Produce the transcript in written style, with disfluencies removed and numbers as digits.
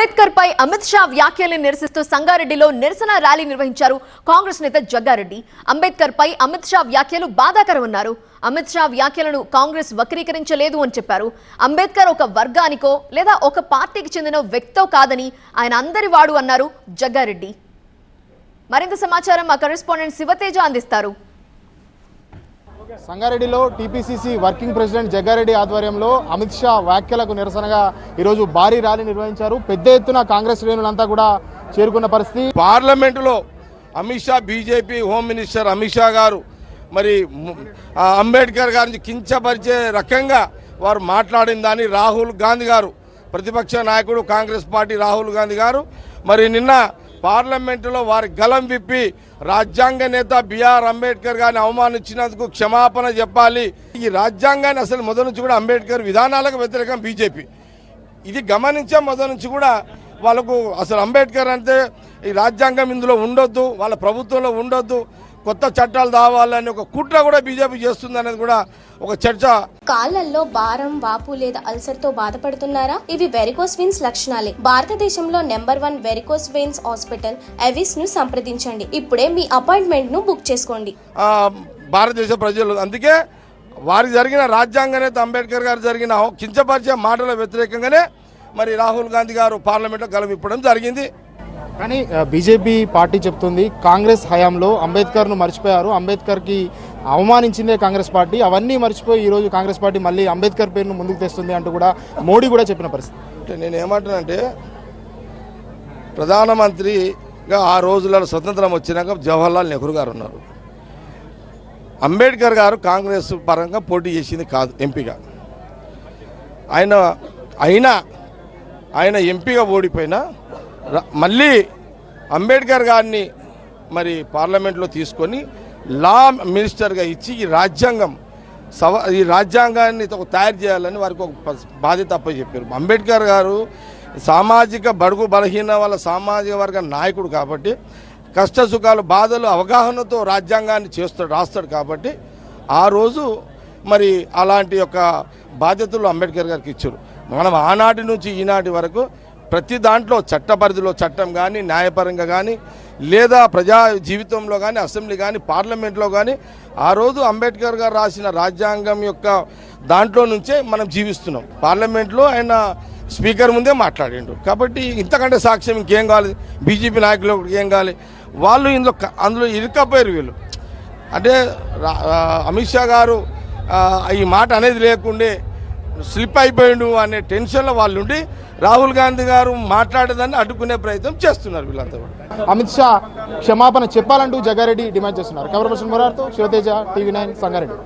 అంబేద్కర్ పై అమిత్ షా వ్యాఖ్యలను నిరసిస్తూ సంగారెడ్డిలో నిరసన ర్యాలీ నిర్వహించారు కాంగ్రెస్ నేత జగ్గారెడ్డి. అంబేద్కర్ పై అమిత్ షా వ్యాఖ్యలు బాధాకరమన్నారు. అమిత్ షా వ్యాఖ్యలను కాంగ్రెస్ వక్రీకరించలేదు అని చెప్పారు. అంబేద్కర్ ఒక వర్గానికో లేదా ఒక పార్టీకి చెందిన వ్యక్తో కాదని ఆయన అందరి వాడు అన్నారు జగ్గారెడ్డి. మరింత సమాచారం మా కరెస్పాండెంట్ శివతేజ అందిస్తారు. సంగారెడ్డిలో టీపీసీసీ వర్కింగ్ ప్రెసిడెంట్ జగ్గారెడ్డి ఆధ్వర్యంలో అమిత్ షా వ్యాఖ్యలకు నిరసనగా ఈరోజు భారీ ర్యాలీ నిర్వహించారు. పెద్ద ఎత్తున కాంగ్రెస్ శ్రేణులంతా కూడా చేరుకున్న పరిస్థితి. పార్లమెంటులో Amit Shah BJP home minister Amit Shah గారు మరి అంబేద్కర్ గారిని కించపరిచే రకంగా వారు మాట్లాడిన దాన్ని రాహుల్ గాంధీ గారు, ప్రతిపక్ష నాయకుడు కాంగ్రెస్ పార్టీ రాహుల్ గాంధీ గారు మరి నిన్న పార్లమెంటులో వారి గలం విప్పి రాజ్యాంగ నేత బిఆర్ అంబేద్కర్ గారిని అవమానించినందుకు క్షమాపణ చెప్పాలి. ఈ రాజ్యాంగాన్ని అసలు మొదటి నుంచి కూడా అంబేద్కర్ విధానాలకు వ్యతిరేకం బీజేపీ. ఇది గమనించే మొదటి నుంచి కూడా వాళ్ళకు అసలు అంబేద్కర్ అంటే ఈ రాజ్యాంగం ఇందులో ఉండొద్దు, వాళ్ళ ప్రభుత్వంలో ఉండొద్దు, కొత్త చట్టాలు రావాలని ఒక కుట్ర కూడా బీజేపీ చేస్తుంది అనేది కూడా ఒక చర్చ. కాళ్లలో భారం, వాపు లేదా అల్సర్ తో బాధపడుతున్నారా? ఇవి వెరికోస్ వెయిన్స్ లక్షణాలే. భారతదేశంలో number 1 varicose veins hospital Avis ను సంప్రదించండి. ఇప్పుడే మీ అపాయింట్మెంట్ ను బుక్ చేసుకోండి. భారతదేశ ప్రజలు అందుకే వారికి జరిగిన రాజ్యాంగ నేత అంబేద్కర్ గారు జరిగిన కించపరిచే మాటల వ్యతిరేకంగానే మరి రాహుల్ గాంధీ గారు పార్లమెంట్లో గలం ఇప్పడం జరిగింది. కానీ బీజేపీ పార్టీ చెప్తుంది కాంగ్రెస్ హయాంలో అంబేద్కర్ను మర్చిపోయారు, అంబేద్కర్కి అవమానించిందే కాంగ్రెస్ పార్టీ, అవన్నీ మర్చిపోయి ఈరోజు కాంగ్రెస్ పార్టీ మళ్ళీ అంబేద్కర్ పేరును ముందుకు తెస్తుంది అంటూ కూడా మోడీ కూడా చెప్పిన పరిస్థితి. నేను ఏమంటానంటే ప్రధానమంత్రిగా ఆ రోజులలో స్వతంత్రం వచ్చినాక జవహర్లాల్ నెహ్రూ గారు ఉన్నారు. అంబేద్కర్ గారు కాంగ్రెస్ పరంగా పోటీ చేసింది కాదు ఎంపీగా. ఆయన ఎంపీగా ఓడిపోయినా మళ్ళీ అంబేద్కర్ గారిని మరి పార్లమెంట్లో తీసుకొని లా మినిస్టర్గా ఇచ్చి ఈ రాజ్యాంగాన్ని తయారు చేయాలని వారికి ఒక బాధ్యత అప్పచెప్పారు. అంబేద్కర్ గారు సామాజిక బడుగు బలహీన వాళ్ళ సామాజిక వర్గ నాయకుడు కాబట్టి కష్ట సుఖాలు బాధలు అవగాహనతో రాజ్యాంగాన్ని రాస్తాడు కాబట్టి ఆ రోజు మరి అలాంటి యొక్క బాధ్యతలు అంబేద్కర్ గారికి ఇచ్చారు. మనం ఆనాటి నుంచి ఈనాటి వరకు ప్రతి దాంట్లో చట్ట పరిధిలో చట్టం కానీ, న్యాయపరంగా కానీ, లేదా ప్రజా జీవితంలో కానీ, అసెంబ్లీ కానీ, పార్లమెంట్లో కానీ ఆ రోజు అంబేద్కర్ గారు రాసిన రాజ్యాంగం యొక్క దాంట్లో నుంచే మనం జీవిస్తున్నాం. పార్లమెంట్లో ఆయన స్పీకర్ ముందే మాట్లాడిండు కాబట్టి ఇంతకంటే సాక్ష్యం ఇంకేం కావాలి? బీజేపీ నాయకులు ఏం కావాలి? వాళ్ళు అందులో ఇరుక్కపోయారు. వీళ్ళు అంటే అమిత్ షా గారు ఈ మాట అనేది లేకుండే స్లిప్ అయిపోయిండు అనే టెన్షన్లో వాళ్ళు ఉండి రాహుల్ గాంధీ గారు మాట్లాడేదాన్ని అడ్డుకునే ప్రయత్నం చేస్తున్నారు వీళ్ళంతా. అమిత్ షా క్షమాపణ చెప్పాలంటూ జగ్గారెడ్డి డిమాండ్ చేస్తున్నారు. కెమెరా పర్సన్ మురార్తో శివతేజ, టీవీ 9 సంగారెడ్డి.